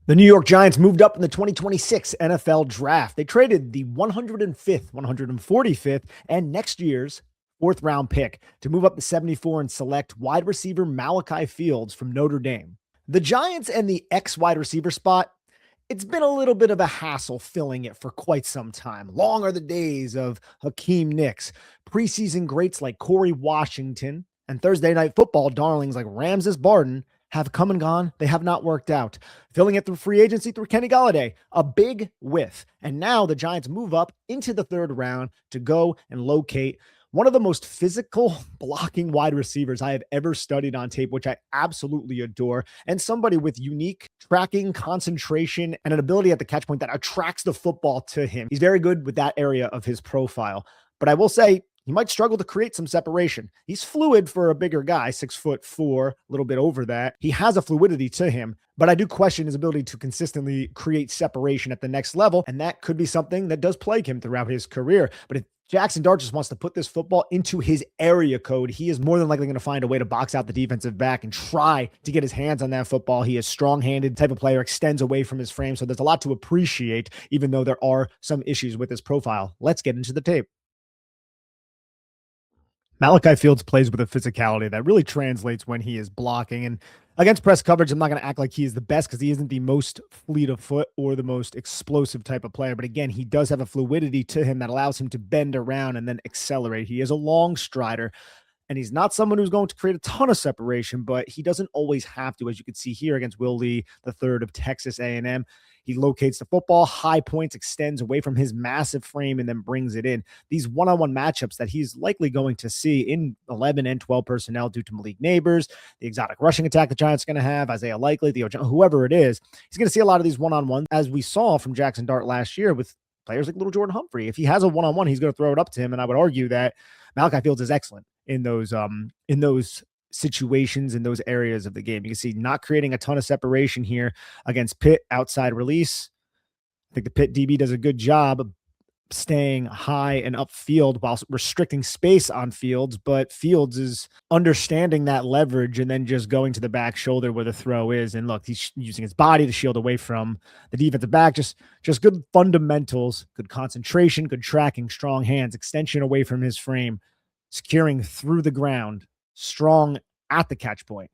The New York Giants moved up in the 2026 NFL Draft. They traded the 105th, 145th, and next year's fourth round pick to move up to 74 and select wide receiver Malachi Fields from Notre Dame. The Giants and the X wide receiver spot, it's been a little bit of a hassle filling it for quite some time. Long are the days of Hakeem Nicks, preseason greats like Corey Washington, and Thursday night football darlings like Ramses Barden have come and gone. They have not worked out. Filling it through free agency through Kenny Golladay, a big whiff. And now the Giants move up into the third round to go and locate one of the most physical blocking wide receivers I have ever studied on tape, which I absolutely adore, and somebody with unique tracking, concentration, and an ability at the catch point that attracts the football to him. He's very good with that area of his profile. But I will say, he might struggle to create some separation. He's fluid for a bigger guy, 6'4", a little bit over that. He has a fluidity to him, but I do question his ability to consistently create separation at the next level, and that could be something that does plague him throughout his career. But if Jackson Dart just wants to put this football into his area code, he is more than likely going to find a way to box out the defensive back and try to get his hands on that football. He is strong-handed type of player, extends away from his frame, so there's a lot to appreciate, even though there are some issues with his profile. Let's get into the tape. Malachi Fields plays with a physicality that really translates when he is blocking. And against press coverage, I'm not going to act like he is the best because he isn't the most fleet of foot or the most explosive type of player. But again, he does have a fluidity to him that allows him to bend around and then accelerate. He is a long strider, and he's not someone who's going to create a ton of separation, but he doesn't always have to, as you can see here against Will Lee, the third of Texas A&M. He locates the football, high points, extends away from his massive frame, and then brings it in. These one-on-one matchups that he's likely going to see in 11 and 12 personnel due to Malik Neighbors, the exotic rushing attack the Giants are going to have, Isaiah Likely, whoever it is, he's going to see a lot of these one-on-ones, as we saw from Jackson Dart last year with players like Little Jordan Humphrey. If he has a one-on-one, he's going to throw it up to him, and I would argue that Malachi Fields is excellent in those situations, in those areas of the game. You can see not creating a ton of separation here against Pitt outside release. I think the Pitt DB does a good job of staying high and upfield while restricting space on Fields, but Fields is understanding that leverage and then just going to the back shoulder where the throw is. And look, he's using his body to shield away from the defensive back. Just good fundamentals, good concentration, good tracking, strong hands, extension away from his frame, securing through the ground, strong at the catch point.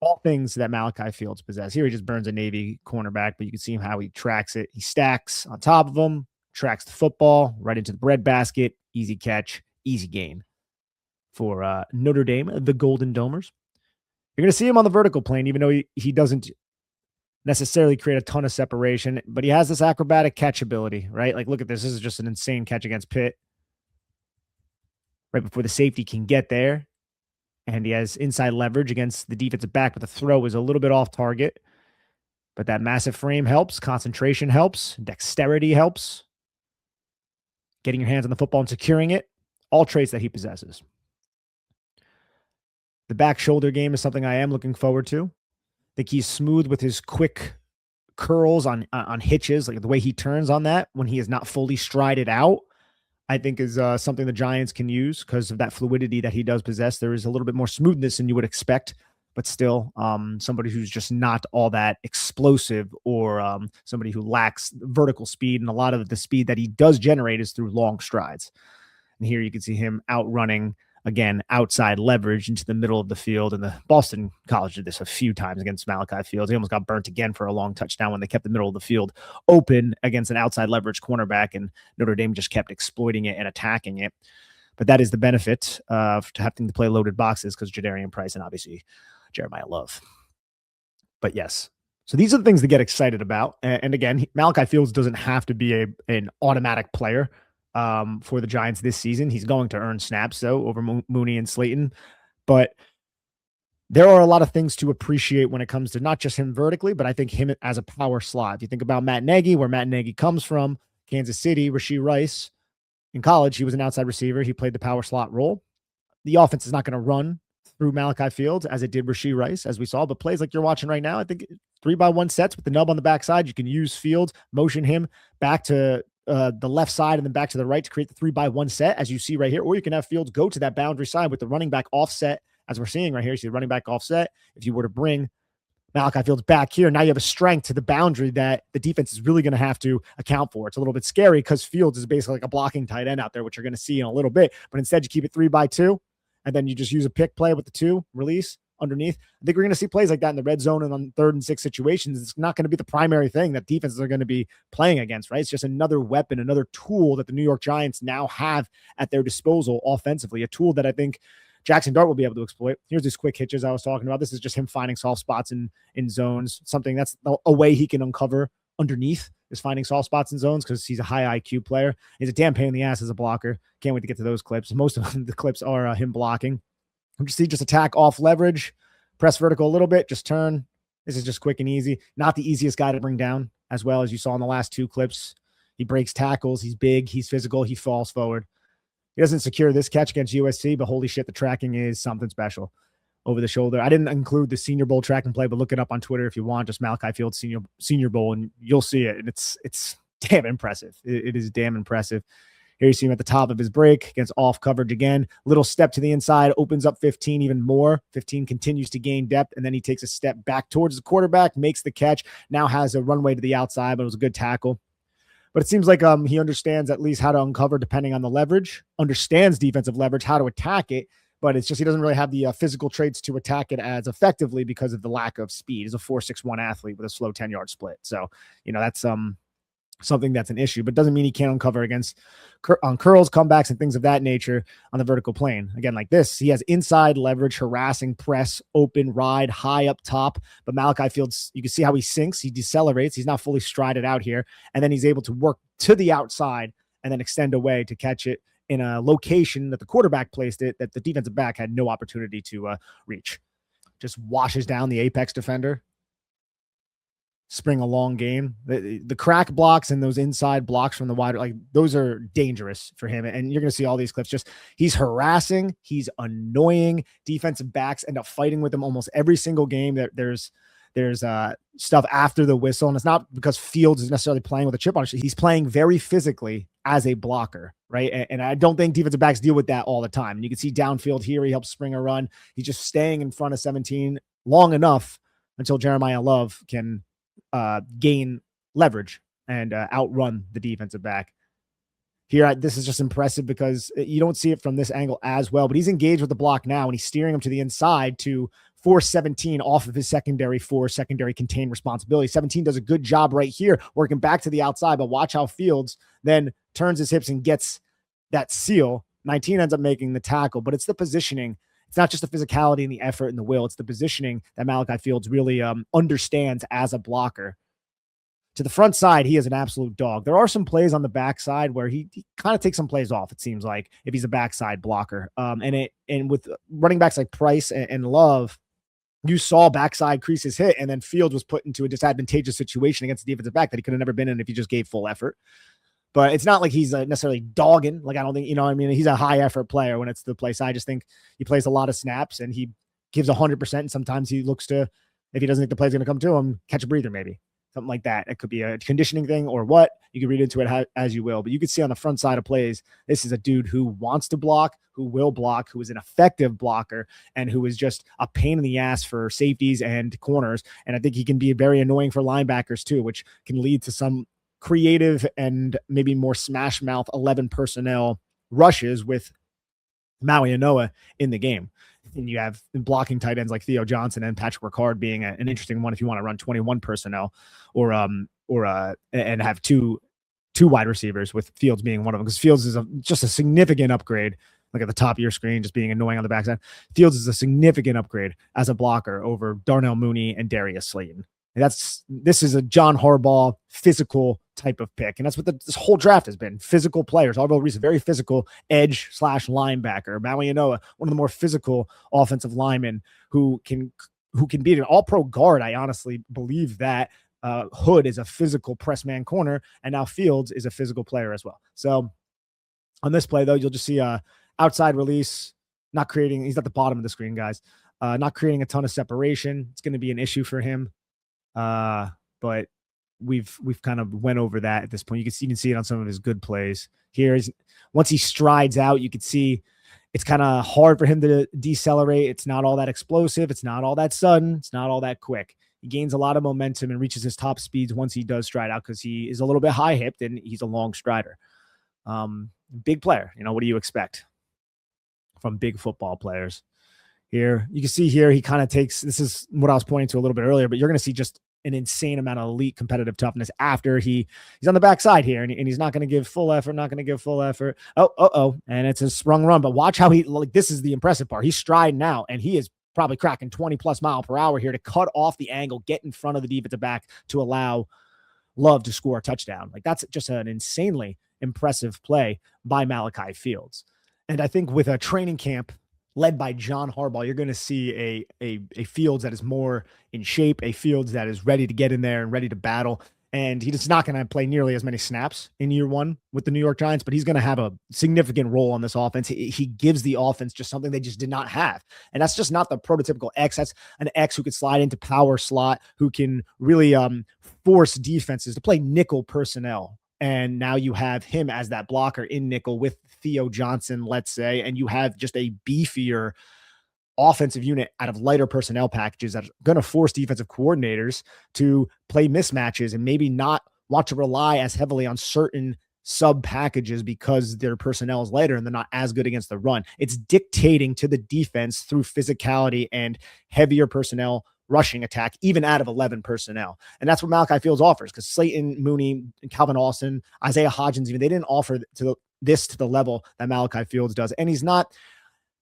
All things that Malachi Fields possess. Here he just burns a Navy cornerback, but you can see how he tracks it. He stacks on top of him, tracks the football right into the breadbasket. Easy catch, easy gain for Notre Dame, the Golden Domers. You're going to see him on the vertical plane, even though he doesn't necessarily create a ton of separation, but he has this acrobatic catch ability, right? Like, look at this. This is just an insane catch against Pitt right before the safety can get there. And he has inside leverage against the defensive back, but the throw is a little bit off target. But that massive frame helps. Concentration helps. Dexterity helps. Getting your hands on the football and securing it. All traits that he possesses. The back shoulder game is something I am looking forward to. I think he's smooth with his quick curls on hitches, like the way he turns on that when he is not fully strided out, I think is something the Giants can use because of that fluidity that he does possess. There is a little bit more smoothness than you would expect, but still somebody who's just not all that explosive or somebody who lacks vertical speed. And a lot of the speed that he does generate is through long strides. And here you can see him outrunning, again, outside leverage into the middle of the field. And the Boston College did this a few times against Malachi Fields. He almost got burnt again for a long touchdown when they kept the middle of the field open against an outside leverage cornerback, and Notre Dame just kept exploiting it and attacking it. But that is the benefit of having to play loaded boxes because Jadarian Price and obviously Jeremiah Love. But yes, so these are the things to get excited about. And again, Malachi Fields doesn't have to be an automatic player for the Giants this season. He's going to earn snaps, though, over Mooney and Slayton. But there are a lot of things to appreciate when it comes to not just him vertically, but I think him as a power slot. If you think about Matt Nagy, where Matt Nagy comes from, Kansas City, Rashee Rice, in college, he was an outside receiver. He played the power slot role. The offense is not going to run through Malachi Fields as it did Rashee Rice, as we saw. But plays like you're watching right now, I think 3-by-1 sets with the nub on the backside. You can use Fields, motion him back to the left side and then back to the right to create the 3-by-1 set, as you see right here. Or you can have Fields go to that boundary side with the running back offset, as we're seeing right here. You see the running back offset. If you were to bring Malachi Fields back here. Now you have a strength to the boundary that the defense is really going to have to account for. It's a little bit scary because Fields is basically like a blocking tight end out there, which you're going to see in a little bit. But instead, you keep it 3-by-2, and then you just use a pick play with the 2 release underneath. I think we're going to see plays like that in the red zone and on 3rd and 6 situations. It's not going to be the primary thing that defenses are going to be playing against, right? It's just another weapon, another tool that the New York Giants now have at their disposal offensively, a tool that I think Jackson Dart will be able to exploit. Here's these quick hitches I was talking about. This is just him finding soft spots in zones, something that's a way he can uncover underneath is finding soft spots in zones because he's a high IQ player. He's a damn pain in the ass as a blocker. Can't wait to get to those clips. Most of the clips are him blocking. Just attack off leverage, press vertical a little bit, just turn. This is just quick and easy. Not the easiest guy to bring down, as well as you saw in the last 2 clips. He breaks tackles. He's big. He's physical. He falls forward. He doesn't secure this catch against USC, but holy shit, the tracking is something special. Over the shoulder. I didn't include the Senior Bowl track and play, but look it up on Twitter if you want. Just Malachi Fields Senior Bowl, and you'll see it. And it's damn impressive. It is damn impressive. Here you see him at the top of his break against off coverage again. Little step to the inside, opens up 15 even more. 15 continues to gain depth, and then he takes a step back towards the quarterback, makes the catch, now has a runway to the outside, but it was a good tackle. But it seems like he understands at least how to uncover depending on the leverage, understands defensive leverage, how to attack it, but it's just he doesn't really have the physical traits to attack it as effectively because of the lack of speed. He's a 4.61 athlete with a slow 10-yard split. So, that's something that's an issue, but doesn't mean he can't uncover against on curls, comebacks, and things of that nature on the vertical plane. Again, like this, he has inside leverage, harassing, press, open, ride, high up top. But Malachi Fields, you can see how he sinks, he decelerates. He's not fully strided out here. And then he's able to work to the outside and then extend away to catch it in a location that the quarterback placed it that the defensive back had no opportunity to reach. Just washes down the apex defender. Spring a long game. The crack blocks and those inside blocks from the wide, like those are dangerous for him. And you're going to see all these clips. Just he's harassing, he's annoying. Defensive backs end up fighting with him almost every single game. There's stuff after the whistle, and it's not because Fields is necessarily playing with a chip on his shoulder. He's playing very physically as a blocker, right? And I don't think defensive backs deal with that all the time. And you can see downfield here, he helps spring a run. He's just staying in front of 17 long enough until Jeremiah Love can gain leverage and outrun the defensive back. Here, this is just impressive because you don't see it from this angle as well, but he's engaged with the block now, and he's steering him to the inside to force 17 off of his secondary contained responsibility. 17 does a good job right here, working back to the outside, but watch how Fields then turns his hips and gets that seal. 19 ends up making the tackle, but it's the positioning. It's not just the physicality and the effort and the will. It's the positioning that Malachi Fields really understands as a blocker. To the front side, he is an absolute dog. There are some plays on the backside where he kind of takes some plays off, it seems like, if he's a backside blocker. And with running backs like Price and Love, you saw backside creases hit, and then Fields was put into a disadvantageous situation against the defensive back that he could have never been in if he just gave full effort. But it's not like he's necessarily dogging. Like, I don't think, he's a high effort player when it's the play side. I just think he plays a lot of snaps and he gives 100%. And sometimes he looks to, if he doesn't think the play's going to come to him, catch a breather, maybe something like that. It could be a conditioning thing or what. You can read into it as you will, but you can see on the front side of plays, this is a dude who wants to block, who will block, who is an effective blocker, and who is just a pain in the ass for safeties and corners. And I think he can be very annoying for linebackers too, which can lead to some creative and maybe more smash mouth 11 personnel rushes with Maui Anoa in the game. And you have blocking tight ends like Theo Johnson and Patrick Ricard being an interesting one if you want to run 21 personnel or and have two wide receivers, with Fields being one of them, because Fields is just a significant upgrade. Look at the top of your screen, just being annoying on the backside. Fields is a significant upgrade as a blocker over Darnell Mooney and Darius Slayton. This is a John Harbaugh physical type of pick. And that's what this whole draft has been. Physical players. Harbaugh Reese, a very physical edge / linebacker. Maui Anoa, one of the more physical offensive linemen who can be an all-pro guard. I honestly believe that Hood is a physical press man corner, and now Fields is a physical player as well. So on this play, though, you'll just see outside release, not creating, he's at the bottom of the screen, guys, not creating a ton of separation. It's going to be an issue for him. But we've kind of went over that at this point. You can see it on some of his good plays. Once he strides out, you can see it's kind of hard for him to decelerate. It's not all that explosive. It's not all that sudden. It's not all that quick. He gains a lot of momentum and reaches his top speeds once he does stride out because he is a little bit high hipped and he's a long strider. Big player. What do you expect from big football players? Here, you can see here, he kind of takes, this is what I was pointing to a little bit earlier, but you're going to see just an insane amount of elite competitive toughness after he's on the backside here, and he's not going to give full effort, and it's a sprung run. But watch how this is the impressive part. He's striding out, and he is probably cracking 20 plus mile per hour here to cut off the angle, get in front of the defensive back to allow Love to score a touchdown. That's just an insanely impressive play by Malachi Fields. And I think with a training camp led by John Harbaugh, you're going to see a Fields that is more in shape, a Fields that is ready to get in there and ready to battle. And he's not going to play nearly as many snaps in year one with the New York Giants, but he's going to have a significant role on this offense. He gives the offense just something they just did not have. And that's just not the prototypical X. That's an X who could slide into power slot, who can really force defenses to play nickel personnel. And now you have him as that blocker in nickel with Theo Johnson, let's say, and you have just a beefier offensive unit out of lighter personnel packages that are going to force defensive coordinators to play mismatches and maybe not want to rely as heavily on certain sub packages because their personnel is lighter and they're not as good against the run. It's dictating to the defense through physicality and heavier personnel rushing attack, even out of 11 personnel. And that's what Malachi Fields offers, because Slayton, Mooney, Calvin Austin, Isaiah Hodgins, even they didn't offer this to the level that Malachi Fields does. And he's not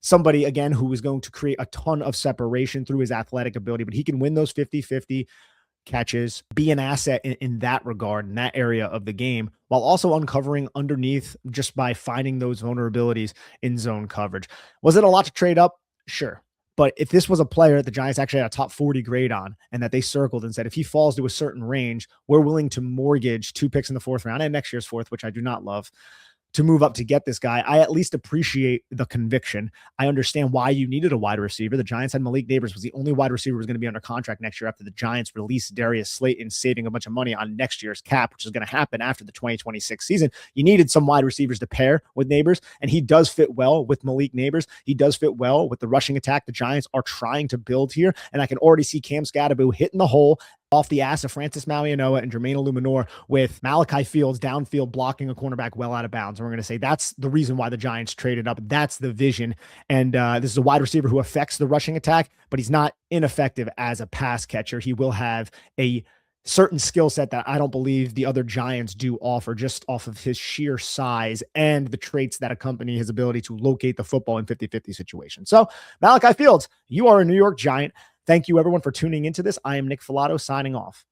somebody, again, who is going to create a ton of separation through his athletic ability, but he can win those 50-50 catches, be an asset in that regard, in that area of the game, while also uncovering underneath just by finding those vulnerabilities in zone coverage. Was it a lot to trade up? Sure. But if this was a player that the Giants actually had a top 40 grade on and that they circled and said, if he falls to a certain range, we're willing to mortgage 2 picks in the 4th round and next year's 4th, which I do not love, to move up to get this guy, I at least appreciate the conviction. I understand why you needed a wide receiver. The Giants had Malik Neighbors was the only wide receiver who was going to be under contract next year after the Giants released Darius Slayton, saving a bunch of money on next year's cap, which is going to happen after the 2026 season. You needed some wide receivers to pair with Neighbors, and he does fit well with Malik Neighbors. He does fit well with the rushing attack the Giants are trying to build here, and I can already see Cam Scadaboo hitting the hole off the ass of Francis Malianoa and Jermaine Illuminor with Malachi Fields downfield blocking a cornerback well out of bounds. And we're going to say that's the reason why the Giants traded up. That's the vision. And this is a wide receiver who affects the rushing attack, but he's not ineffective as a pass catcher. He will have a certain skill set that I don't believe the other Giants do offer, just off of his sheer size and the traits that accompany his ability to locate the football in 50-50 situations. So Malachi Fields, you are a New York Giant. Thank you, everyone, for tuning into this. I am Nick Filato signing off.